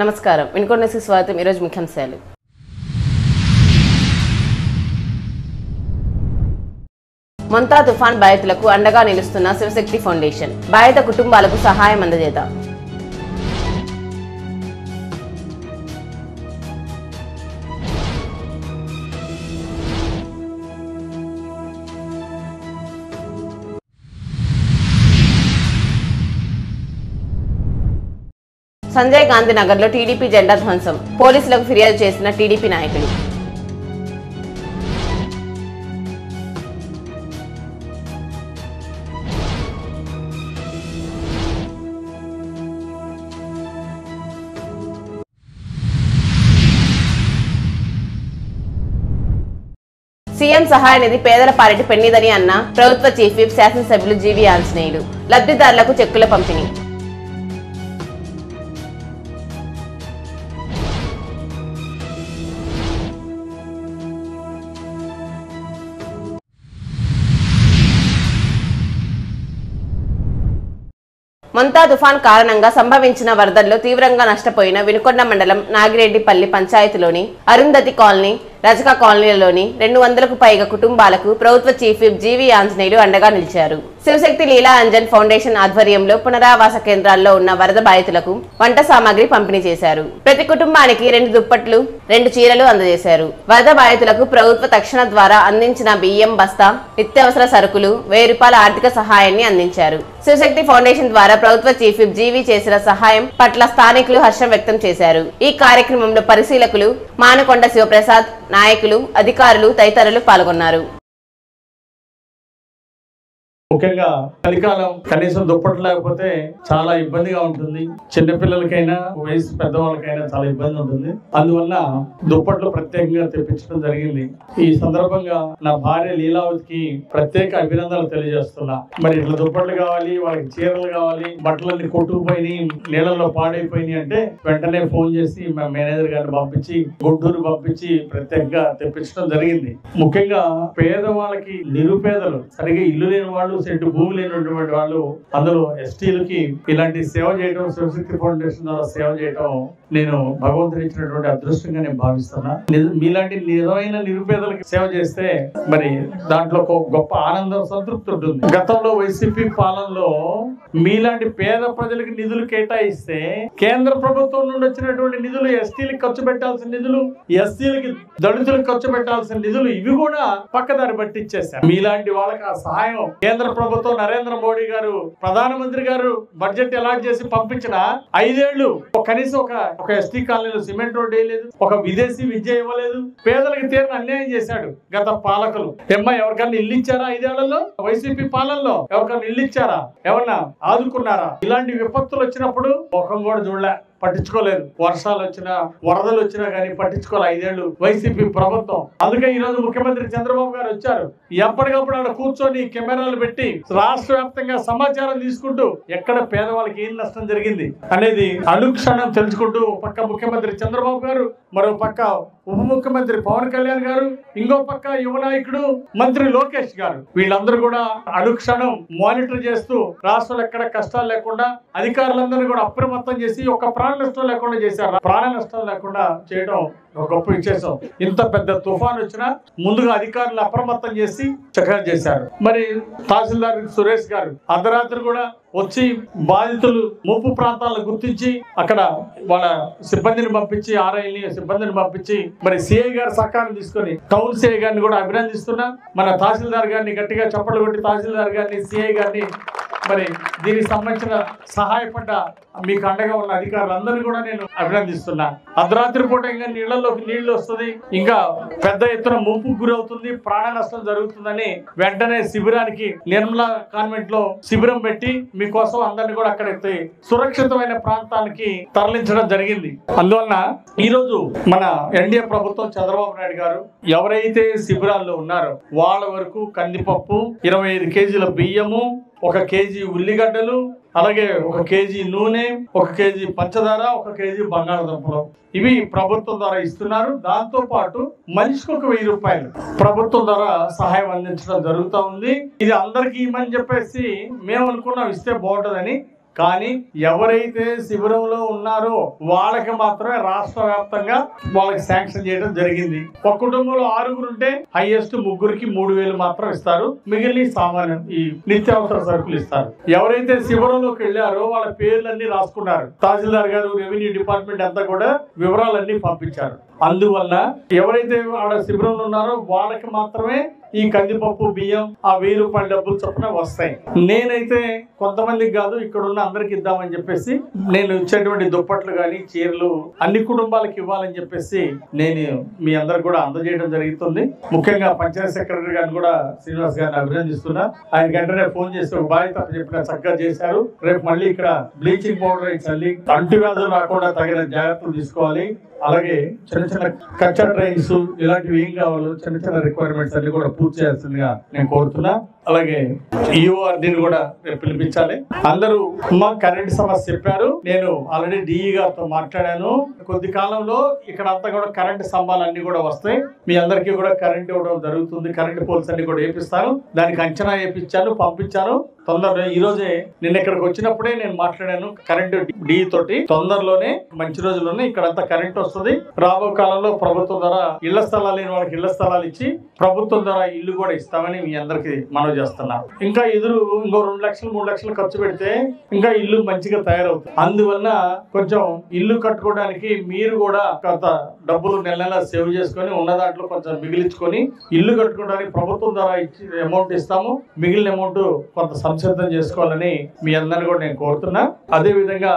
నమస్కారం. వినుకొండకి స్వాగతం. ఈరోజు ముఖ్యాంశాలు. మొంతా తుఫాన్ బాధితులకు అండగా నిలుస్తున్న శివశక్తి ఫౌండేషన్ బాధిత కుటుంబాలకు సహాయం అందజేత. సంజయ్ గాంధీ నగర్ లో టీడీపీ జెండా ధ్వంసం, పోలీసులకు ఫిర్యాదు చేసిన టీడీపీ నాయకులు. సీఎం సహాయ నిధి పేదల పాలిటి పెన్నిదని అన్న ప్రభుత్వ చీఫ్ విప్ శాసనసభ్యులు జీవీ ఆంజనేయులు. లబ్ధిదారులకు చెక్కుల పంపిణీ. మొంతా తుఫాన్ కారణంగా సంభవించిన వరదల్లో తీవ్రంగా నష్టపోయిన వినుకొండ మండలం నాగిరెడ్డిపల్లి పంచాయతీలోని అరుంధతి కాలనీ, రజక కాలనీలలోని 200కు పైగా కుటుంబాలకు ప్రభుత్వ చీఫ్ విప్ జీవీ ఆంజనేయులు అండగా నిలిచారు. శివశక్తి లీలా అంజన్ ఫౌండేషన్ ఆధ్వర్యంలో పునరావాస కేంద్రాల్లో ఉన్న వరద బాధితులకు వంట సామాగ్రి పంపిణీ చేశారు. ప్రతి కుటుంబానికి 2 దుప్పట్లు, 2 చీరలు అందజేశారు. వరద బాధితులకు ప్రభుత్వ తక్షణ ద్వారా అందించిన బియ్యం బస్తా, నిత్యావసర సరుకులు, 1000 రూపాయల ఆర్థిక సహాయాన్ని అందించారు. శివశక్తి ఫౌండేషన్ ద్వారా ప్రభుత్వ చీఫ్ విప్ జీవీ చేసిన సహాయం పట్ల స్థానికులు హర్షం వ్యక్తం చేశారు. ఈ కార్యక్రమంలో పరిశీలకులు మానకొండ శివప్రసాద్, నాయకులు, అధికారులు తదితరులు పాల్గొన్నారు. ముఖ్యంగా చలికాలం కనీసం దుప్పట్లు లేకపోతే చాలా ఇబ్బందిగా ఉంటుంది. చిన్నపిల్లలకైనా వయసు పెద్దవాళ్ళకైనా చాలా ఇబ్బంది ఉంటుంది. అందువల్ల దుప్పట్లు ప్రత్యేకంగా తెప్పించడం జరిగింది. ఈ సందర్భంగా నా భార్య లీలావతికి ప్రత్యేక అభినందనలు తెలియజేస్తున్నా. మరి ఇట్లా దుప్పట్లు కావాలి, వాళ్ళకి చీరలు కావాలి, బట్టలన్నీ కొట్టుకుపోయినాయి, నీళ్ళల్లో పాడైపోయినాయి అంటే వెంటనే ఫోన్ చేసి మా మేనేజర్ గారిని పంపించి గుంటూరు పంపించి ప్రత్యేకంగా తెప్పించడం జరిగింది. ముఖ్యంగా పేదవాళ్ళకి, నిరుపేదలు, సరిగా ఇల్లు లేని వాళ్ళు, సెంటు భూమి లేనటువంటి వాళ్ళు, అందులో ఎస్టీలకి ఇలాంటి సేవ చేయడం, శివశక్తి ఫౌండేషన్ ద్వారా సేవ చేయడం నేను భగవంతుడు ఇచ్చినటువంటి అదృష్టంగా నేను భావిస్తున్నా. మీలాంటి నిజమైన నిరుపేదలకి సేవ చేస్తే మరి దాంట్లో గొప్ప ఆనందం, సంతృప్తి ఉంటుంది. గతంలో వైసీపీ పాలనలో మీలాంటి పేద ప్రజలకు నిధులు కేటాయిస్తే కేంద్ర ప్రభుత్వం నుండి వచ్చినటువంటి నిధులు, ఎస్టీలకు ఖర్చు పెట్టాల్సిన నిధులు, ఎస్సీలకి, దళితులకు ఖర్చు పెట్టాల్సిన నిధులు, ఇవి కూడా పక్కదారి పట్టించేశారు. మీలాంటి వాళ్ళకి ఆ సహాయం కేంద్ర ప్రభుత్వం, నరేంద్ర మోడీ గారు, ప్రధానమంత్రి గారు బడ్జెట్ అలాట్ చేసి పంపించిన 5 ఏళ్లు కనీసం ఒక ఎస్టీ కాలనీలో సిమెంట్ రోడ్ వేయలేదు, ఒక విదేశీ విద్య ఇవ్వలేదు. పేదలకు తీరిన అన్యాయం చేశాడు గత పాలకులు. ఎవరికన్నా ఇల్లు ఇచ్చారా? 5 ఏళ్లలో వైసీపీ పాలనలో ఎవరికన్నా ఇల్లు ఇచ్చారా? ఎవరన్నా ఆదుకున్నారా? ఇలాంటి విపత్తులు వచ్చినప్పుడు ముఖం కూడా చూడలే, పట్టించుకోలేదు. వర్షాలు వచ్చినా, వరదలు వచ్చినా కానీ పట్టించుకోవాలి 5 ఏళ్లు వైసీపీ ప్రభుత్వం. అందుకే ఈ రోజు ముఖ్యమంత్రి చంద్రబాబు గారు వచ్చారు. ఎప్పటికప్పుడు అక్కడ కూర్చొని కెమెరాలు పెట్టి రాష్ట్ర వ్యాప్తంగా సమాచారం తీసుకుంటూ ఎక్కడ పేదవాళ్ళకి ఏం నష్టం జరిగింది అనేది అనుక్షణం తెలుసుకుంటూ, పక్క ముఖ్యమంత్రి చంద్రబాబు గారు, మరో పక్క ఉప ముఖ్యమంత్రి పవన్ కళ్యాణ్ గారు, ఇంకో పక్క యువ నాయకుడు మంత్రి లోకేష్ గారు, వీళ్ళందరూ కూడా అనుక్షణం మానిటర్ చేస్తూ రాష్ట్రంలో ఎక్కడ కష్టాలు లేకుండా అధికారులందరినీ కూడా అప్రమత్తం చేసి ఒక ప్రాణ నష్టం లేకుండా చేశారు. ప్రాణ నష్టం లేకుండా చేయడం ఒక గొప్ప విశేషం. ఇంత పెద్ద తుఫాన్ వచ్చినా ముందుగా అధికారులు అప్రమత్తం చేసి చక్కగా చేశారు. మరి తహసీల్దార్ సురేష్ గారు అర్ధరాత్రి కూడా వచ్చి బాధితులు ముప్పు ప్రాంతాలను గుర్తించి అక్కడ వాళ్ళ సిబ్బందిని పంపించి, ఆర్ఐని సిబ్బందిని పంపించి, మరి సిఐ గారి సహకారం తీసుకొని టౌన్ సిఐ గారిని కూడా అభినందిస్తున్నా. మన తహసీల్దార్ గారిని గట్టిగా చప్పట్లు కొట్టి తహసీల్దార్ గారిని, సిఐ గారిని, మరి దీనికి సంబంధించిన సహాయపడ్డ మీకు అండగా ఉన్న అధికారులందరినీ కూడా నేను అభినందిస్తున్నా. అర్ధరాత్రి పూట ఇంకా నీళ్లలోకి నీళ్లు వస్తుంది, ఇంకా పెద్ద ఎత్తున ముంపుకు గురవుతుంది, ప్రాణ నష్టం జరుగుతుందని వెంటనే శిబిరానికి, నిర్మలా కాన్వెంట్ లో శిబిరం పెట్టి మీకోసం అందరినీ కూడా అక్కడైతే సురక్షితమైన ప్రాంతానికి తరలించడం జరిగింది. అందువలన ఈ రోజు మన ఎన్డీఏ ప్రభుత్వం, చంద్రబాబు నాయుడు గారు ఎవరైతే శిబిరాల్లో ఉన్నారో వాళ్ళ వరకు కందిపప్పు, 25 కేజీల బియ్యము, 1 కేజీ ఉల్లిగడ్డలు, అలాగే 1 కేజీ నూనె, 1 కేజీ పంచదార, 1 కేజీ బంగాళదుంపలు, ఇవి ప్రభుత్వం ద్వారా ఇస్తున్నారు. దాంతో పాటు మనిషికి 1000 రూపాయలు ప్రభుత్వం ద్వారా సహాయం అందించడం జరుగుతూ ఉంది. ఇది అందరికీ ఇమ్మని చెప్పేసి మేము అనుకున్నాం, ఇస్తే బాగుంటుందని. కానీ ఎవరైతే శిబిరంలో ఉన్నారో వాళ్ళకి మాత్రమే రాష్ట్ర వ్యాప్తంగా వాళ్ళకి శాంక్షన్ చేయడం జరిగింది. ఒక కుటుంబంలో 6 ఉంటే హైయెస్ట్ 3కి 3,000 మాత్రం ఇస్తారు. మిగిలిన సామాన్యం ఈ నిత్యావసర సరుకులు ఇస్తారు. ఎవరైతే శిబిరంలోకి వెళ్ళారో వాళ్ళ పేర్లన్నీ రాసుకున్నారు. తహసీల్దార్ గారు, రెవెన్యూ డిపార్ట్మెంట్ అంతా కూడా వివరాలన్నీ పంపించారు. అందువల్ల ఎవరైతే ఆడ శిబిరంలో ఉన్నారో వాళ్ళకి మాత్రమే ఈ కందిపప్పు, బియ్యం ఆ 1000 రూపాయల డబ్బులు చొప్పున వస్తాయి. నేనైతే కొంతమందికి కాదు, ఇక్కడ ఉన్న అందరికి ఇద్దామని చెప్పేసి నేను ఇచ్చేటువంటి దుప్పట్లు కానీ చీరలు అన్ని కుటుంబాలకు ఇవ్వాలని చెప్పేసి నేను మీ అందరికి కూడా అందజేయడం జరుగుతుంది. ముఖ్యంగా పంచాయత్ సెక్రటరీ గారిని కూడా శ్రీనివాస్ గారిని అభినందిస్తున్నా. ఆయన వెంటనే ఫోన్ చేసి ఒక బాధ్యత చెప్పిన చక్కగా చేశారు. రేపు మళ్ళీ ఇక్కడ బ్లీచింగ్ పౌడర్ చల్లి అంటువ్యాధులు రాకుండా తగిన జాగ్రత్తలు తీసుకోవాలి. అలాగే చిన్న చిన్న కచ్చా ట్రైన్స్ ఇలాంటివి ఏం కావాలో చిన్న చిన్న రిక్వైర్మెంట్స్ అన్ని కూడా పూర్తి చేయాల్సిందిగా నేను కోరుతున్నా. అలాగే ఈఓఆర్డీని కూడా పిలిపించాలి. అందరూ మా కరెంట్ సమస్య చెప్పారు. నేను ఆల్రెడీ డిఈ గారితో మాట్లాడాను. కొద్ది కాలంలో ఇక్కడ అంతా కూడా కరెంట్ స్తంభాలు అన్ని కూడా వస్తాయి. మీ అందరికీ కూడా కరెంట్ ఇవ్వడం జరుగుతుంది. కరెంట్ పోల్స్ అన్ని కూడా వేపిస్తాను. దానికి అంచనా వేయించాను, పంపించాను. తొందరలో ఈ రోజే నిన్న ఇక్కడికి వచ్చినప్పుడే నేను మాట్లాడాను కరెంటు డి తోటి. తొందరలోనే మంచి రోజుల్లోనే ఇక్కడంతా కరెంట్ వస్తుంది. రాబో కాలంలో ప్రభుత్వం ద్వారా ఇళ్ల స్థలాలు లేని వాళ్ళకి ఇళ్ల స్థలాలు ఇచ్చి ప్రభుత్వం ద్వారా ఇల్లు కూడా ఇస్తామని మీ అందరికి మనవి చేస్తున్నా. ఇంకా ఇంకో 2 లక్షలు 3 లక్షలు ఖర్చు పెడితే ఇంకా ఇల్లు మంచిగా తయారవుతుంది. అందువల్ల కొంచెం ఇల్లు కట్టుకోవడానికి మీరు కూడా కొంత డబ్బులు నెల నెల సేవ్ చేసుకొని ఉన్న దాంట్లో కొంచెం మిగిలించుకొని ఇల్లు కట్టుకోవడానికి ప్రభుత్వం ద్వారా ఇచ్చి అమౌంట్ ఇస్తాము. మిగిలిన అమౌంట్ కొంత సంసిద్ధం చేసుకోవాలని మీ అందరిని కూడా నేను కోరుతున్నా. అదే విధంగా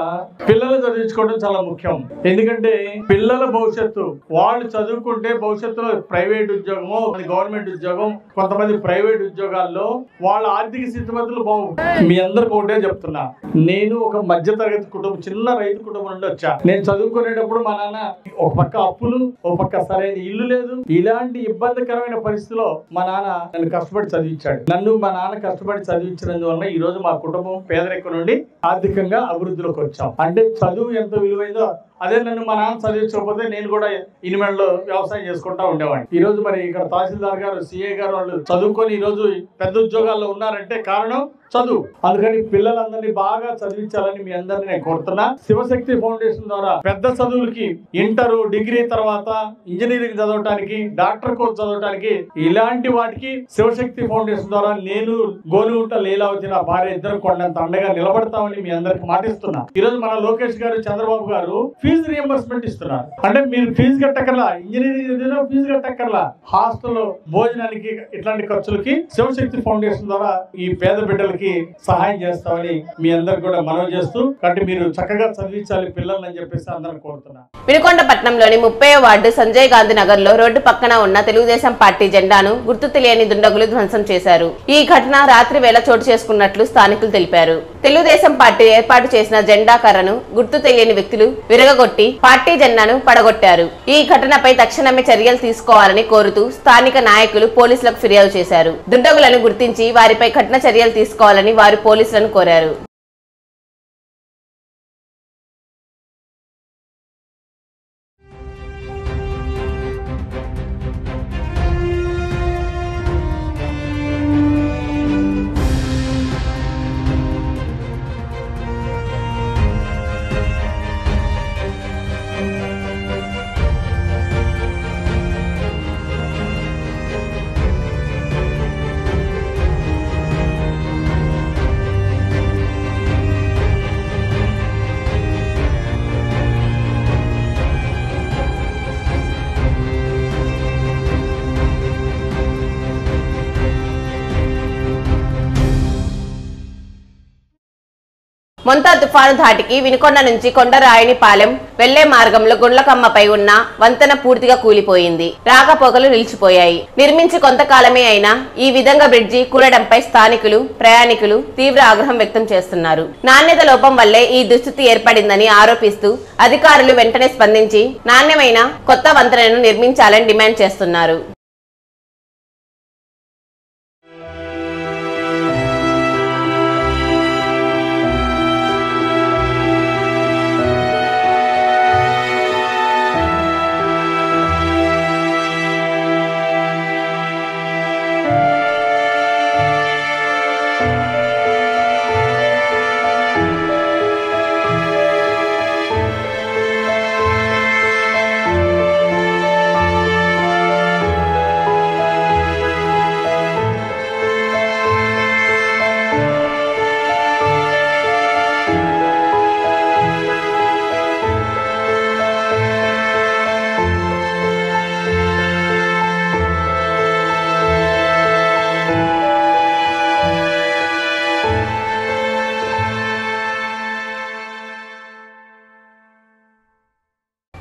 పిల్లలు చదివించుకోవడం చాలా ముఖ్యం. ఎందుకంటే పిల్లల భవిష్యత్తు, వాళ్ళు చదువుకుంటే భవిష్యత్తులో ప్రైవేట్ ఉద్యోగమో గవర్నమెంట్ ఉద్యోగం, కొంతమంది ప్రైవేట్ ఉద్యోగాల్లో వాళ్ళ ఆర్థిక స్థితిగతులు బాగుంటాయి. మీ అందరికి ఒకటే చెప్తున్నా, నేను ఒక మధ్య తరగతి కుటుంబం, చిన్న రైతు కుటుంబం నుండి వచ్చా. నేను చదువుకునేటప్పుడు మా నాన్న ఒక పక్క అప్పులు, ఒక పక్క సరైన ఇల్లు లేదు. ఇలాంటి ఇబ్బందికరమైన పరిస్థితిలో మా నాన్న నన్ను కష్టపడి చదివించాడు. నన్ను మా నాన్న కష్టపడి చదివించినందువల్ల ఈ రోజు మా కుటుంబం పేదరికం నుండి ఆర్థికంగా అభివృద్ధిలోకి వచ్చాం. అంటే చదువు ఎంత విలువైందో అదే నన్ను మా నాన్న చదివించకపోతే నేను కూడా ఇనిమేళ్ళలో వ్యవసాయం చేసుకుంటా ఉండేవాడిని. ఈ రోజు మరి ఇక్కడ తహసీల్దార్ గారు, సిఏ గారు వాళ్ళు చదువుకొని ఈ రోజు పెద్ద ఉద్యోగాల్లో ఉన్నారంటే కారణం చదువు. అందుకని పిల్లలందరినీ బాగా చదివించాలని మీ అందరినీ నేను కోరుతున్నా. శివశక్తి ఫౌండేషన్ ద్వారా పెద్ద చదువులకి ఇంటర్, డిగ్రీ తర్వాత ఇంజనీరింగ్ చదవటానికి, డాక్టర్ కోర్స్ చదవటానికి ఇలాంటి వాటికి శివశక్తి ఫౌండేషన్ ద్వారా నేను, గోనుగుంట లీలావతి నా భార్య ఇద్దరు కొండంత అండగా నిలబడతామని మీ అందరికి మాటిస్తున్నా. ఈ రోజు మన లోకేష్ గారు, చంద్రబాబు గారు ఫీజు రియంబర్స్మెంట్ ఇస్తున్నారు. అంటే మీరు ఫీజు కట్టకర్లా, ఇంజనీరింగ్ ఫీజు కట్టకర్లా, హాస్టల్ భోజనానికి ఇట్లాంటి ఖర్చులకి శివశక్తి ఫౌండేషన్ ద్వారా ఈ పేద బిడ్డలకి సహాయం చేస్తామని మీ అందరికి కూడా మనవి చేస్తూ, కాబట్టి మీరు చక్కగా చదివించాలి పిల్లలని చెప్పేసి అందరిని కోరుతున్నా. వినుకొండపట్నంలోని 30వ వార్డు సంజయ్ గాంధీ నగర్ లో రోడ్డు పక్కన ఉన్న తెలుగుదేశం పార్టీ జెండాను గుర్తు తెలియని దుండగులు ధ్వంసం చేశారు. ఈ ఘటన రాత్రి వేళ చోటు చేసుకున్నట్లు స్థానికులు తెలిపారు. తెలుగుదేశం పార్టీ ఏర్పాటు చేసిన జెండా కర్రను గుర్తు తెలియని వ్యక్తులు విరగగొట్టి పార్టీ జెండాను పడగొట్టారు. ఈ ఘటనపై తక్షణమే చర్యలు తీసుకోవాలని కోరుతూ స్థానిక నాయకులు పోలీసులకు ఫిర్యాదు చేశారు. దుండగులను గుర్తించి వారిపై కఠిన చర్యలు తీసుకోవాలని వారు పోలీసులను కోరారు. మొంతా తుఫాను ధాటికి వినుకొండ నుంచి కొండరాయనిపాలెం వెళ్లే మార్గంలో గుండ్లకమ్మపై ఉన్న వంతెన పూర్తిగా కూలిపోయింది. రాకపోకలు నిలిచిపోయాయి. నిర్మించి కొంతకాలమే అయినా ఈ విధంగా బ్రిడ్జి కూలడంపై స్థానికులు, ప్రయాణికులు తీవ్ర ఆగ్రహం వ్యక్తం చేస్తున్నారు. నాణ్యత లోపం వల్లే ఈ దుస్థితి ఏర్పడిందని ఆరోపిస్తూ అధికారులు వెంటనే స్పందించి నాణ్యమైన కొత్త వంతెనను నిర్మించాలని డిమాండ్ చేస్తున్నారు.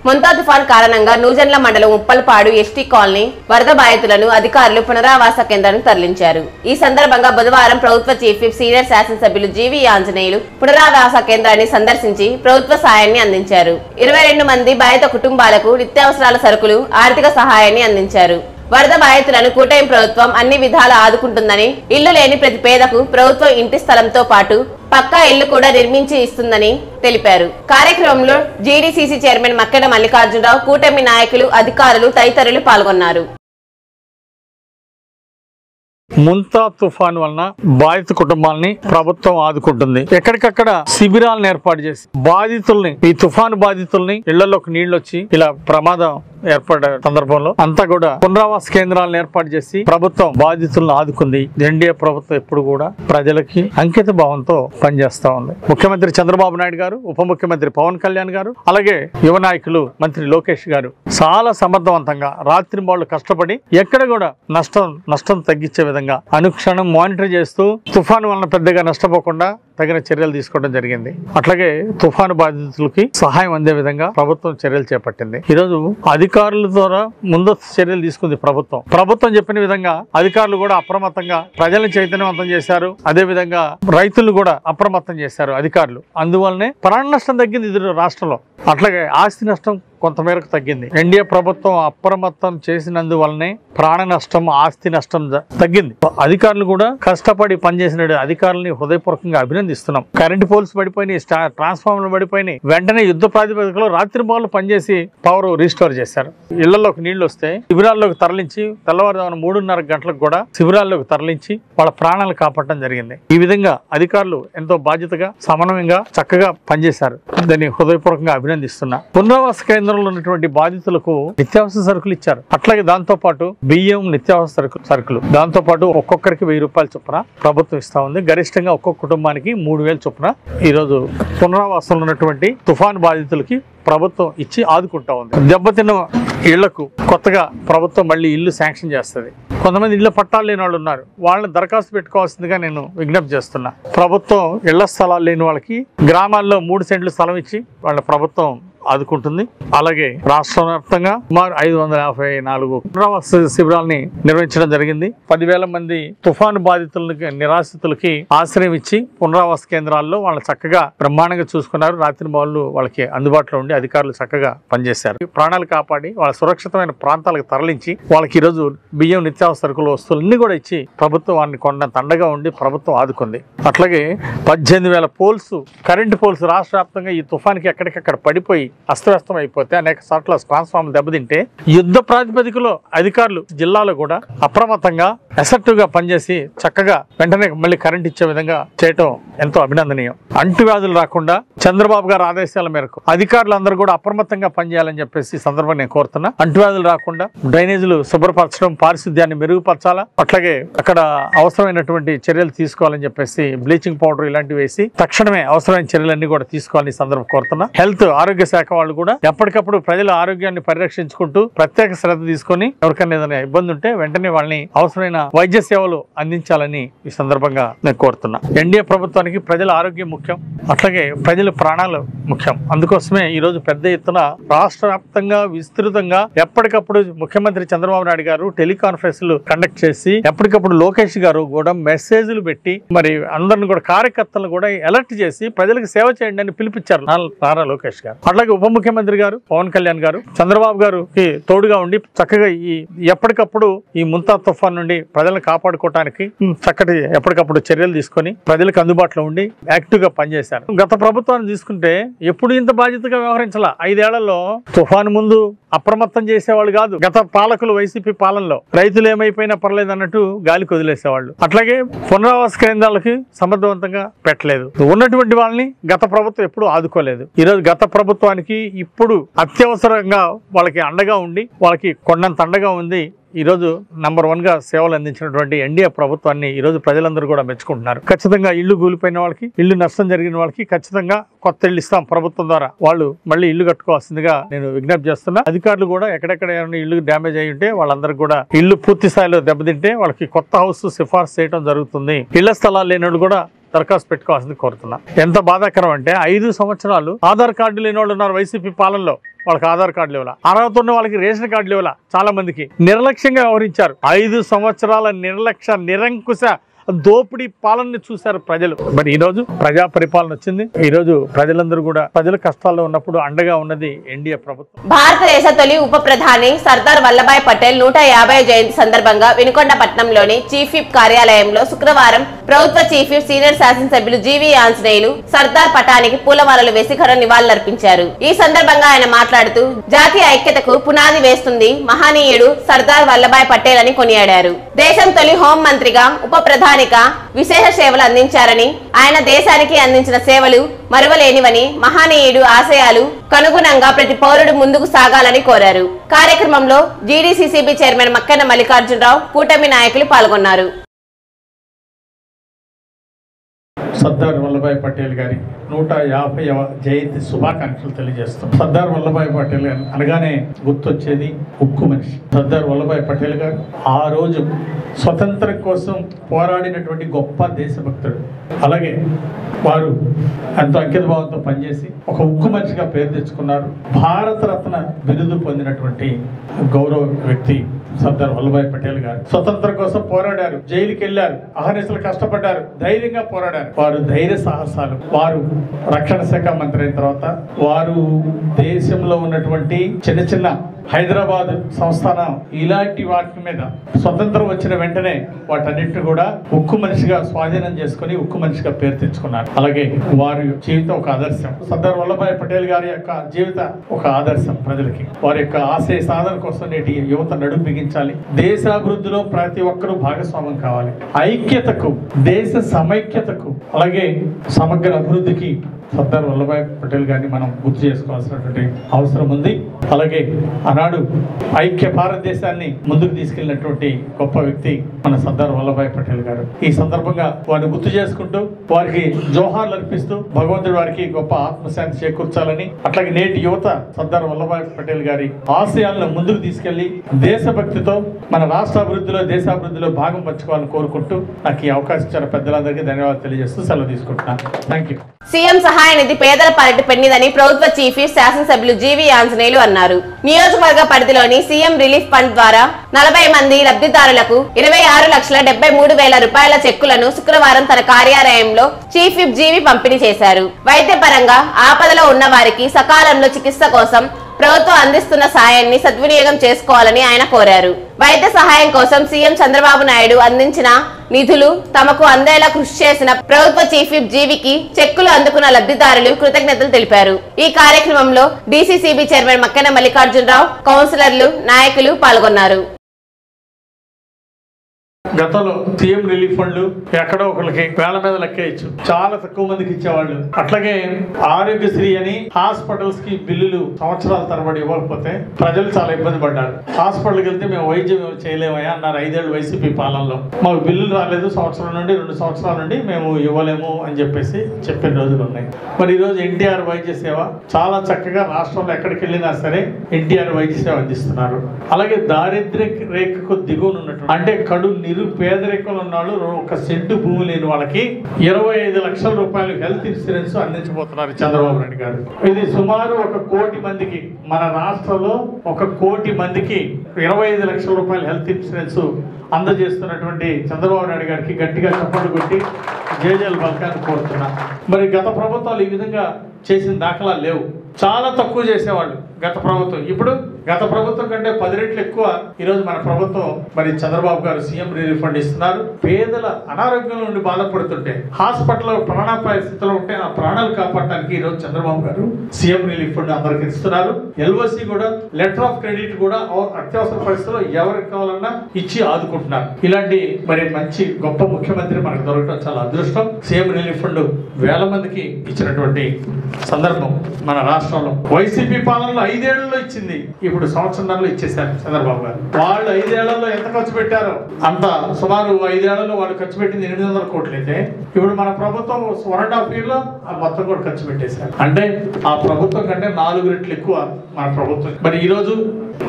మొంతా తుఫాన్ కారణంగా నూజెండ్ల మండలం ఉప్పల్పాడు ఎస్టీ కాలనీ వరద బాధితులను అధికారులు పునరావాస కేంద్రానికి తరలించారు. ఈ సందర్భంగా బుధవారం ప్రభుత్వ చీఫ్ విప్ సీనియర్ శాసనసభ్యులు జీవీ ఆంజనేయులు పునరావాస కేంద్రాన్ని సందర్శించి ప్రభుత్వ సాయాన్ని అందించారు. 22 మంది బాధిత కుటుంబాలకు నిత్యావసరాల సరుకులు, ఆర్థిక సహాయాన్ని అందించారు. వరద బాధితులను కూటమి ప్రభుత్వం అన్ని విధాలా ఆదుకుంటుందని, ఇల్లు లేని ప్రతి పేదకు ప్రభుత్వం ఇంటి స్థలంతో పాటు పక్కా ఇల్లు కూడా నిర్మించి ఇస్తుందని తెలిపారు. కార్యక్రమంలో జీడీసీసీ చైర్మన్ మక్కెడ మల్లికార్జునరావు, కూటమి నాయకులు, అధికారులు తదితరులు పాల్గొన్నారు. ముంతా తుఫాన్ వలన బాధిత కుటుంబాలని ప్రభుత్వం ఆదుకుంటుంది. ఎక్కడికక్కడ శిబిరాలను ఏర్పాటు చేసి బాధితుల్ని, ఈ తుఫాను బాధితుల్ని ఇళ్లలోకి నీళ్లు వచ్చి ఇలా ప్రమాదం ఏర్పడే సందర్భంలో అంతా కూడా పునరావాస కేంద్రాలను ఏర్పాటు చేసి ప్రభుత్వం బాధితులను ఆదుకుంది. ఎన్డీఏ ప్రభుత్వం ఎప్పుడు కూడా ప్రజలకి అంకిత భావంతో పనిచేస్తా ఉంది. ముఖ్యమంత్రి చంద్రబాబు నాయుడు గారు, ఉప ముఖ్యమంత్రి పవన్ కళ్యాణ్ గారు, అలాగే యువ నాయకులు మంత్రి లోకేష్ గారు చాలా సమర్థవంతంగా రాత్రింబాళ్ళు కష్టపడి ఎక్కడ కూడా నష్టం తగ్గించే విధంగా అనుక్షణం మానిటర్ చేస్తూ తుఫాను వలన పెద్దగా నష్టపోకుండా తగిన చర్యలు తీసుకోవడం జరిగింది. అట్లాగే తుఫాను బాధితులకి సహాయం అందే విధంగా ప్రభుత్వం చర్యలు చేపట్టింది. ఈరోజు అధికారుల ద్వారా ముందస్తు చర్యలు తీసుకుంది ప్రభుత్వం చెప్పిన విధంగా అధికారులు కూడా అప్రమత్తంగా ప్రజలను చైతన్యవంతం చేశారు. అదే విధంగా రైతులు కూడా అప్రమత్తం చేశారు అధికారులు. అందువల్లనే ప్రాణ నష్టం తగ్గింది ఇది రాష్ట్రంలో. అట్లాగే ఆస్తి నష్టం కొంతమేరకు తగ్గింది. ఎన్డీఏ ప్రభుత్వం అప్రమత్తం చేసినందువల్లనే ప్రాణ నష్టం, ఆస్తి నష్టం తగ్గింది. అధికారులు కూడా కష్టపడి పనిచేసిన అధికారులని హృదయపూర్వకంగా అభినందిస్తున్నాం. కరెంటు పోల్స్ పడిపోయినాయి, ట్రాన్స్ఫార్మర్లు పడిపోయినాయి. వెంటనే యుద్ధ ప్రాతిపదికలో రాత్రి బాలు పనిచేసి పవర్ రీస్టోర్ చేశారు. ఇళ్లలోకి నీళ్లు వస్తే శిబిరాల్లోకి తరలించి తెల్లవారుజామున 3:30 గంటలకు కూడా శిబిరాల్లోకి తరలించి వాళ్ళ ప్రాణాలు కాపాడటం జరిగింది. ఈ విధంగా అధికారులు ఎంతో బాధ్యతగా, సమన్వయంగా, చక్కగా పనిచేశారు. దాన్ని హృదయపూర్వకంగా అభినందిస్తున్నా. పునరావాస కేంద్రంలో ఉన్నటువంటి బాధితులకు నిత్యావసర సరుకులు ఇచ్చారు. అట్లాగే దాంతో పాటు బియ్యం, నిత్యావసర సరుకులు, దాంతో పాటు ఒక్కొక్కరికి 1000 రూపాయల చొప్పున ప్రభుత్వం ఇస్తా ఉంది. గరిష్టంగా ఒక్కొక్క కుటుంబానికి 3000 చొప్పున ఈ రోజు పునరావాసంలో ఉన్నటువంటి తుఫాను బాధితులకి ప్రభుత్వం ఇచ్చి ఆదుకుంటా ఉంది. దెబ్బతిన్న ఇళ్లకు కొత్తగా ప్రభుత్వం మళ్ళీ ఇల్లు శాంక్షన్ చేస్తుంది. కొంతమంది ఇళ్ల పట్టాలు లేని వాళ్ళు ఉన్నారు. వాళ్ళని దరఖాస్తు పెట్టుకోవాల్సిందిగా నేను విజ్ఞప్తి చేస్తున్నా. ప్రభుత్వం ఇళ్ల స్థలాలు లేని వాళ్ళకి గ్రామాల్లో 3 సెంట్లు స్థలం ఇచ్చి వాళ్ళ ప్రభుత్వం ఆదుకుంటుంది. అలాగే రాష్ట్ర వ్యాప్తంగా సుమారు 554 పునరావాస శిబిరాలని నిర్వహించడం జరిగింది. 10,000 మంది తుఫాను బాధితులకి, నిరాశ్రితులకి ఆశ్రయం ఇచ్చి పునరావాస కేంద్రాల్లో వాళ్ళని చక్కగా బ్రహ్మాండంగా చూసుకున్నారు. రాత్రి బాళ్ళు వాళ్ళకి అందుబాటులో ఉండి అధికారులు చక్కగా పనిచేశారు. ప్రాణాలు కాపాడి వాళ్ళ సురక్షితమైన ప్రాంతాలకు తరలించి వాళ్ళకి ఈరోజు బియ్యం, నిత్యావసరకుల వస్తువులన్నీ కూడా ఇచ్చి ప్రభుత్వం వారిని కొండంత అండగా ఉండి ప్రభుత్వం ఆదుకుంది. అట్లాగే 18,000 పోల్స్, కరెంటు పోల్స్ రాష్ట్ర వ్యాప్తంగా ఈ తుఫానికి ఎక్కడికక్కడ పడిపోయి అస్తవ్యస్తం అయిపోతే, అనేక చోట్ల ట్రాన్స్ఫార్మర్ దెబ్బతింటే యుద్ధ ప్రాతిపదికలో అధికారులు జిల్లాలో కూడా అప్రమత్తంగా అసెప్టివ్ గా పనిచేసి చక్కగా వెంటనే మళ్ళీ కరెంట్ ఇచ్చే విధంగా చేయటం ఎంతో అభినందనీయం. అంటువ్యాధులు రాకుండా చంద్రబాబు గారి ఆదేశాల మేరకు అధికారులందరూ కూడా అప్రమత్తంగా పనిచేయాలని చెప్పేసి ఈ సందర్భంగా నేను కోరుతున్నా. అంటువ్యాధులు రాకుండా డ్రైనేజీలు శుభ్రపరచడం, పారిశుద్ధ్యాన్ని మెరుగుపరచాలా, అట్లాగే అక్కడ అవసరమైనటువంటి చర్యలు తీసుకోవాలని చెప్పేసి బ్లీచింగ్ పౌడర్ ఇలాంటివి వేసి తక్షణమే అవసరమైన చర్యలన్నీ కూడా తీసుకోవాలని ఈ సందర్భం కోరుతున్నా. హెల్త్, ఆరోగ్య శాఖ వాళ్ళు కూడా ఎప్పటికప్పుడు ప్రజల ఆరోగ్యాన్ని పరిరక్షించుకుంటూ ప్రత్యేక శ్రద్ధ తీసుకొని ఎవరికైనా ఏదైనా ఇబ్బంది ఉంటే వెంటనే వాళ్ళని అవసరమైన వైద్య సేవలు అందించాలని ఈ సందర్భంగా నేను కోరుతున్నా. ఎన్డీఏ ప్రభుత్వానికి ప్రజల ఆరోగ్యం ముఖ్యం, అట్లాగే ప్రజల ప్రాణాలు ముఖ్యం. అందుకోసమే ఈ రోజు పెద్ద ఎత్తున రాష్ట్ర వ్యాప్తంగా విస్తృతంగా ఎప్పటికప్పుడు ముఖ్యమంత్రి చంద్రబాబు నాయుడు గారు టెలికాన్ఫరెన్స్లు కండక్ట్ చేసి ఎప్పటికప్పుడు లోకేష్ గారు కూడా మెసేజ్లు పెట్టి మరి అందరిని కూడా కార్యకర్తలను కూడా అలర్ట్ చేసి ప్రజలకు సేవ చేయండి అని పిలిపించారు నారా లోకేష్ గారు. అట్లాగే ఉప ముఖ్యమంత్రి గారు పవన్ కళ్యాణ్ గారు చంద్రబాబు గారికి తోడుగా ఉండి చక్కగా ఎప్పటికప్పుడు ఈ ముంతా తుఫాన్ నుండి ప్రజలను కాపాడుకోవడానికి చక్కటి ఎప్పటికప్పుడు చర్యలు తీసుకొని ప్రజలకు అందుబాటులో ఉండి యాక్టివ్ గా పనిచేశారు. గత ప్రభుత్వాన్ని తీసుకుంటే ఎప్పుడు ఇంత బాధ్యతగా వ్యవహరించాల. 5 ఏళ్లలో తుఫాను ముందు అప్రమత్తం చేసేవాళ్ళు కాదు. గత పాలకులు వైసీపీ పాలనలో రైతులు ఏమైపోయినా పర్లేదు అన్నట్టు గాలికి వదిలేసేవాళ్ళు. అట్లాగే పునరావాస కేంద్రాలకి సమర్థవంతంగా పెట్టలేదు. ఉన్నటువంటి వాళ్ళని గత ప్రభుత్వం ఎప్పుడు ఆదుకోలేదు. ఈరోజు గత ప్రభుత్వానికి ఇప్పుడు అత్యవసరంగా వాళ్ళకి అండగా ఉండి వాళ్ళకి కొండంత అండగా ఉంది. ఈరోజు నంబర్ 1 గా సేవలు అందించినటువంటి ఎన్డీఏ ప్రభుత్వాన్ని ఈరోజు ప్రజలందరూ కూడా మెచ్చుకుంటున్నారు. ఖచ్చితంగా ఇల్లు కూలిపోయిన వాళ్ళకి, ఇల్లు నష్టం జరిగిన వాళ్ళకి ఖచ్చితంగా కొత్త ఇల్లు ఇస్తాం ప్రభుత్వం ద్వారా. వాళ్ళు మళ్ళీ ఇల్లు కట్టుకోవాల్సిందిగా నేను విజ్ఞప్తి చేస్తున్నా. అధికారులు కూడా ఎక్కడెక్కడ ఏమైనా ఇల్లు డ్యామేజ్ అయి ఉంటే వాళ్ళందరికీ కూడా ఇల్లు పూర్తి స్థాయిలో దెబ్బతింటే వాళ్ళకి కొత్త హౌస్ సిఫార్సు చేయడం జరుగుతుంది. ఇళ్ల స్థలాలు లేని కూడా దరఖాస్తు పెట్టుకోవాల్సింది కోరుతున్నా. ఎంత బాధాకరం అంటే 5 సంవత్సరాలు ఆధార్ కార్డు లేని వాళ్ళు ఉన్నారు వైసీపీ పాలనలో. వాళ్ళకి ఆధార్ కార్డు లేవలా, అర్హత ఉన్న వాళ్ళకి రేషన్ కార్డు లేవలా, చాలా మందికి నిర్లక్ష్యంగా వ్యవహరించారు. 5 సంవత్సరాల నిర్లక్ష్య నిరంకుశ దోపిడీ పాలనని చూశారు ప్రజలు. మరి ఈ రోజు ప్రజా పరిపాలన వచ్చింది. ఈ రోజు ప్రజలందరూ కూడా ప్రజల కష్టాల్లో ఉన్నప్పుడు అండగా ఉన్నది ఎన్డీఏ ప్రభుత్వం. భారతదేశ తొలి ఉప ప్రధాని సర్దార్ వల్లభాయ్ పటేల్ 150వ జయంతి సందర్భంగా వినుకొండపట్నంలోని చీఫ్ విప్ కార్యాలయంలో శుక్రవారం ప్రభుత్వ చీఫ్ విప్ సీనియర్ శాసనసభ్యులు జీవీ ఆంజనేయులు సర్దార్ పటానికి పూలమాలలు వేసి ఘన నివాళులర్పించారు. ఈ సందర్భంగా ఆయన మాట్లాడుతూ జాతీయ ఐక్యతకు పునాది వేస్తుంది మహనీయుడు సర్దార్ వల్లభాయ్ పటేల్ అని కొనియాడారు. దేశం తొలి హోం మంత్రిగా ఉప ప్రధాని విశేష సేవలు అందించారని, ఆయన దేశానికి అందించిన సేవలు మరువలేనివని, మహనీయుడు ఆశయాలు కనుగుణంగా ప్రతి పౌరుడు ముందుకు సాగాలని కోరారు. కార్యక్రమంలో జీడీసీసీబీ చైర్మన్ మక్కెన మల్లికార్జునరావు, కూటమి నాయకులు పాల్గొన్నారు. సర్దార్ వల్లభాయ్ పటేల్ గారి 150వ జయంతి శుభాకాంక్షలు తెలియజేస్తాం. సర్దార్ వల్లభాయ్ పటేల్ అనగానే గుర్తొచ్చేది ఉక్కు మనిషి. సర్దార్ వల్లభాయ్ పటేల్ గారు ఆ రోజు స్వతంత్రం కోసం పోరాడినటువంటి గొప్ప దేశభక్తుడు. అలాగే వారు ఎంతో అంకిత భావంతో పనిచేసి ఒక ఉక్కు మనిషిగా పేరు తెచ్చుకున్నారు. భారతరత్న బిరుదు పొందినటువంటి గౌరవ వ్యక్తి సర్దార్ వల్లభాయ్ పటేల్ గారు. స్వతంత్రం కోసం పోరాడారు, జైలుకి వెళ్ళారు, అహర్నిశలు కష్టపడ్డారు, ధైర్యంగా పోరాడారు. వారు ధైర్య సాహసాలు. వారు రక్షణ శాఖ మంత్రి అయిన తర్వాత వారు దేశంలో ఉన్నటువంటి చిన్న చిన్న హైదరాబాద్ సంస్థానం ఇలాంటి వాటి మీద స్వతంత్రం వచ్చిన వెంటనే వాటన్నిటిని కూడా ఉక్కు మనిషిగా స్వాధీనం చేసుకుని ఉక్కు మనిషిగా పేరు తెచ్చుకున్నారు. అలాగే వారి జీవితం ఒక ఆదర్శం. సర్దార్ వల్లభాయ్ పటేల్ గారి యొక్క జీవిత ఒక ఆదర్శం ప్రజలకి. వారి యొక్క ఆశయ సాధన కోసం నేటి యువత నడుం బిగించాలి. దేశాభివృద్ధిలో ప్రతి ఒక్కరూ భాగస్వామ్యం కావాలి. ఐక్యతకు, దేశ సమైక్యతకు, అలాగే సమగ్ర అభివృద్ధికి సర్దార్ వల్లభాయ్ పటేల్ గారిని మనం గుర్తు చేసుకోవాల్సినటువంటి అవసరం ఉంది. అలాగే ఆనాడు ఐక్య భారతదేశాన్ని ముందుకు తీసుకెళ్లినటువంటి గొప్ప వ్యక్తి మన సర్దార్ వల్లభాయ్ పటేల్ గారు. ఈ సందర్భంగా వారిని గుర్తు చేసుకుంటూ వారికి జోహార్లు అర్పిస్తూ భగవంతుడు వారికి గొప్ప ఆత్మశాంతి చేకూర్చాలని, అట్లాగే నేటి యువత సర్దార్ వల్లభాయ్ పటేల్ గారి ఆశయాలను ముందుకు తీసుకెళ్లి దేశభక్తితో మన రాష్ట్ర అభివృద్ధిలో, దేశాభివృద్ధిలో భాగం పంచుకోవాలని కోరుకుంటూ నాకు ఈ అవకాశం ఇచ్చిన పెద్దలందరికీ ధన్యవాదాలు తెలియజేస్తూ సెలవు తీసుకుంటున్నాను. Thank you. సీఎం సహాయ నిధి పేదల పాలిట పెన్నిదని ప్రభుత్వ చీఫ్ విప్ శాసనసభ్యులు జీవీ ఆంజనేయులు అన్నారు. నియోజకవర్గ పరిధిలోని సీఎం రిలీఫ్ ఫండ్ ద్వారా 40 మంది లబ్ధిదారులకు 26,73,000 రూపాయల చెక్కులను శుక్రవారం తన కార్యాలయంలో చీఫ్ విప్ జీవీ పంపిణీ చేశారు. వైద్యపరంగా ఆపదలో ఉన్న వారికి సకాలంలో చికిత్స కోసం ప్రభుత్వం అందిస్తున్న సాయాన్ని సద్వినియోగం చేసుకోవాలని ఆయన కోరారు. వైద్య సహాయం కోసం సీఎం చంద్రబాబు నాయుడు అందించిన నిధులు తమకు అందేలా కృషి చేసిన ప్రభుత్వ చీఫ్ విప్ జీవికి చెక్కులు అందుకున్న లబ్ధిదారులు కృతజ్ఞతలు తెలిపారు. ఈ కార్యక్రమంలో డీసీసీబీ చైర్మన్ మక్కెన మల్లికార్జునరావు, కౌన్సిలర్లు, నాయకులు పాల్గొన్నారు. గతంలో సీఎం రిలీఫ్ ఫండ్ ఎక్కడో ఒకరికి వేల మీద లెక్కేయచ్చు, చాలా తక్కువ మందికి ఇచ్చేవాళ్ళు. అట్లాగే ఆరోగ్యశ్రీ అని హాస్పిటల్స్ కి బిల్లులు సంవత్సరాల తరబడి ఇవ్వకపోతే ప్రజలు చాలా ఇబ్బంది పడ్డారు. హాస్పిటల్కి వెళ్తే మేము వైద్యం చేయలేమయ్యా అన్నారు 5 ఏళ్ళు వైసీపీ పాలనలో. మాకు బిల్లులు రాలేదు, సంవత్సరం నుండి 2 సంవత్సరాల నుండి మేము ఇవ్వలేము అని చెప్పేసి చెప్పిన రోజులు ఉన్నాయి. మరి ఈ రోజు ఎన్టీఆర్ వైద్య సేవ చాలా చక్కగా రాష్ట్రంలో ఎక్కడికి వెళ్ళినా సరే ఎన్టీఆర్ వైద్య సేవ అందిస్తున్నారు. అలాగే దారిద్ర్య రేఖకు దిగువన ఉన్నట్టు అంటే కడు పేదరికంలో ఉన్నాడు, 1 సెంటు భూమి లేని వాళ్ళకి 25 లక్షల రూపాయలు హెల్త్ ఇన్సూరెన్స్ అందించబోతున్నారు చంద్రబాబు నాయుడు గారు. ఇది సుమారు 1 కోటి మందికి, మన రాష్ట్రంలో 1 కోటి మందికి 25 లక్షల రూపాయల హెల్త్ ఇన్సూరెన్స్ అందజేస్తున్నటువంటి చంద్రబాబు నాయుడు గారికి గట్టిగా చప్పట్లు కొట్టి జేజేలు బల్కాన్ని కోరుతున్నా. మరి గత ప్రభుత్వాలు ఈ విధంగా చేసిన దాఖలాలు లేవు. చాలా తక్కువ చేసేవాళ్ళు గత ప్రభుత్వం. ఇప్పుడు గత ప్రభుత్వం కంటే 10 రెట్లు ఎక్కువ ఈరోజు మన ప్రభుత్వం మరి చంద్రబాబు గారు సీఎం రిలీఫ్ ఫండ్ ఇస్తున్నారు. పేదల అనారోగ్యం నుండి బాధపడుతుంటే హాస్పిటల్లో ప్రాణాపాయ స్థితిలో ఉంటే ఆ ప్రాణాలు కాపాడటానికి ఈరోజు చంద్రబాబు గారు సీఎం రిలీఫ్ ఫండ్ అందరికి ఇస్తున్నారు. ఎల్ఓసి కూడా, లెటర్ ఆఫ్ క్రెడిట్ కూడా అత్యవసర పరిస్థితుల్లో ఎవరికి కావాలన్నా ఇచ్చి ఆదుకుంటున్నారు. ఇలాంటి మరి మంచి గొప్ప ముఖ్యమంత్రి మనకు దొరకడం చాలా అదృష్టం. సీఎం రిలీఫ్ ఫండ్ వేల మందికి ఇచ్చినటువంటి సందర్భం మన రాష్ట్రంలో. వైసీపీ పాలనలో 5 ఏళ్లలో ఇచ్చింది, ఇప్పుడు సంవత్సరంలో ఇచ్చేసారు చంద్రబాబు గారు. వాళ్ళు 5 ఏళ్లలో ఎంత ఖర్చు పెట్టారో అంత, సుమారు 5 ఏళ్లలో వాళ్ళు ఖర్చు పెట్టింది 800 కోట్లు అయితే, ఇప్పుడు మన ప్రభుత్వం 1.5 yearలో ఆ మొత్తం కూడా ఖర్చు పెట్టేశారు. అంటే ఆ ప్రభుత్వం కంటే 4 రెట్లు ఎక్కువ మన ప్రభుత్వం. మరి ఈ రోజు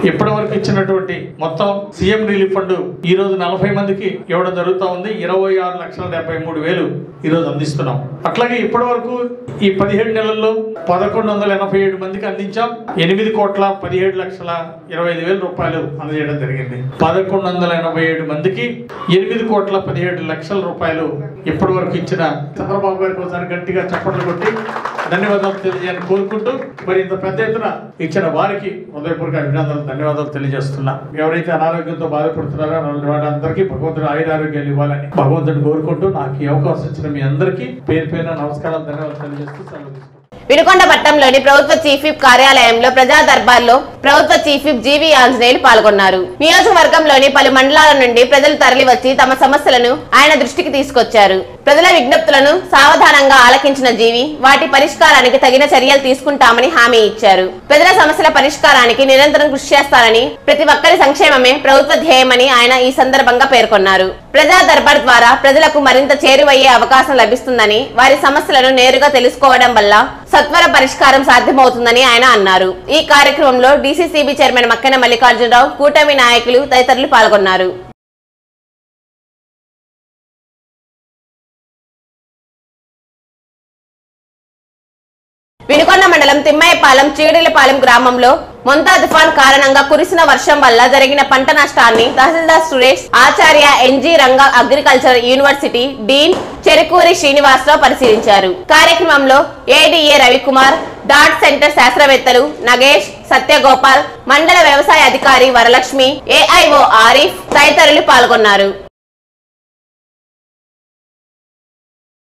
ఇప్పటి వరకు ఇచ్చినటువంటి మొత్తం సీఎం రిలీఫ్ ఫండ్ ఈ రోజు 40 మందికి ఇవ్వడం జరుగుతూ ఉంది. 26,73,000 ఈ రోజు అందిస్తున్నాం. అట్లాగే ఇప్పటి వరకు ఈ 17 నెలల్లో 1187 మందికి అందించాం. 8,17,25,000 రూపాయలు అందజేయడం జరిగింది. 1187 మందికి 8,17,00,000 రూపాయలు ఇప్పటి వరకు ఇచ్చిన చంద్రబాబు గారికి ఒకసారి గట్టిగా చప్పట్లు కొట్టి ధన్యవాదాలు తెలియజేయాలని కోరుకుంటూ, మరి ఇంత పెద్ద ఎత్తున ఇచ్చిన వారికి హృదయపూర్వక అభినందనలు, ధన్యవాదాలు తెలియజేస్తున్నా. ఎవరైతే అనారోగ్యంతో బాధపడుతున్నారో వాళ్ళందరికీ భగవంతుడు ఆయురారోగ్యాలు ఇవ్వాలని భగవంతుడు కోరుకుంటూ, నాకు ఈ అవకాశం ఇచ్చిన మీ అందరికీ పేరు పేరున నమస్కారాలు, ధన్యవాదాలు తెలియజేస్తూ సెలవు తీసుకుంటాను. వినుకొండ పట్టణంలోని ప్రభుత్వ చీఫ్ విప్ కార్యాలయంలో ప్రజా దర్బార్లో ప్రభుత్వ చీఫ్ విప్ జీవి ఆంజనేయులు పాల్గొన్నారు. నియోజకవర్గంలోని పలు మండలాల నుండి ప్రజలు తరలివచ్చి తమ సమస్యలను ఆయన దృష్టికి తీసుకొచ్చారు. ప్రజల విజ్ఞప్తులను సావధానంగా ఆలకించిన జీవి వాటి పరిష్కారానికి తగిన చర్యలు తీసుకుంటామని హామీ ఇచ్చారు. ప్రజల సమస్యల పరిష్కారానికి నిరంతరం కృషి చేస్తారని, ప్రతి ఒక్కరి సంక్షేమమే ప్రభుత్వ ధ్యేయమని ఆయన ఈ సందర్భంగా పేర్కొన్నారు. ప్రజా దర్బార్ ద్వారా ప్రజలకు మరింత చేరువయ్యే అవకాశం లభిస్తుందని, వారి సమస్యలను నేరుగా తెలుసుకోవడం వల్ల సత్వర పరిష్కారం సాధ్యమవుతుందని ఆయన అన్నారు. ఈ కార్యక్రమంలో డీసీసీబీ చైర్మన్ మక్కెన మల్లికార్జునరావు, కూటమి నాయకులు తదితరులు పాల్గొన్నారు. వినుకొండ మండలం తిమ్మయ్యపాలెం చీడిలపాలెం గ్రామంలో మొంతా తుఫాన్ కారణంగా కురిసిన వర్షం వల్ల జరిగిన పంట నష్టాన్ని tahsildar Suresh Acharya NG Ranga agriculture university dean Cherukuri Srinivasarao పరిశీలించారు. కార్యక్రమంలో ఏడీఏ రవికుమార్, డాట్ సెంటర్ శాస్త్రవేత్తలు నగేష్, సత్యగోపాల్, మండల వ్యవసాయ అధికారి వరలక్ష్మి, ఏఐఓ ఆరిఫ్ తదితరులు పాల్గొన్నారు.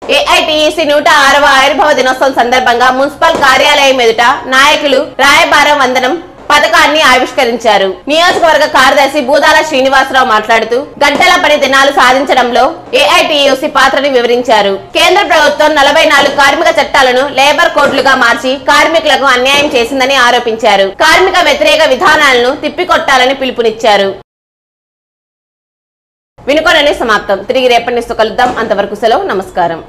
ఏఐటీఈసీ 106వ ఆవిర్భావ దినోత్సవం సందర్భంగా మున్సిపల్ కార్యాలయం ఎదుట నాయకులు రాయబారం వందనం పథకాన్ని ఆవిష్కరించారు. నియోజకవర్గ కార్యదర్శి బూదాల శ్రీనివాసరావు మాట్లాడుతూ గంటల పని దినాలు సాధించడంలో ఏఐటీయూసీ పాత్రని వివరించారు. కేంద్ర ప్రభుత్వం 44 కార్మిక చట్టాలను లేబర్ కోడ్లుగా మార్చి కార్మికులకు అన్యాయం చేసిందని ఆరోపించారు. కార్మిక వ్యతిరేక విధానాలను తిప్పికొట్టాలని పిలుపునిచ్చారు. వినుకొండని సమాప్తం. తిరిగి రేపటి నుంచి కలుద్దాం. అంతవరకు సెలవు. నమస్కారం.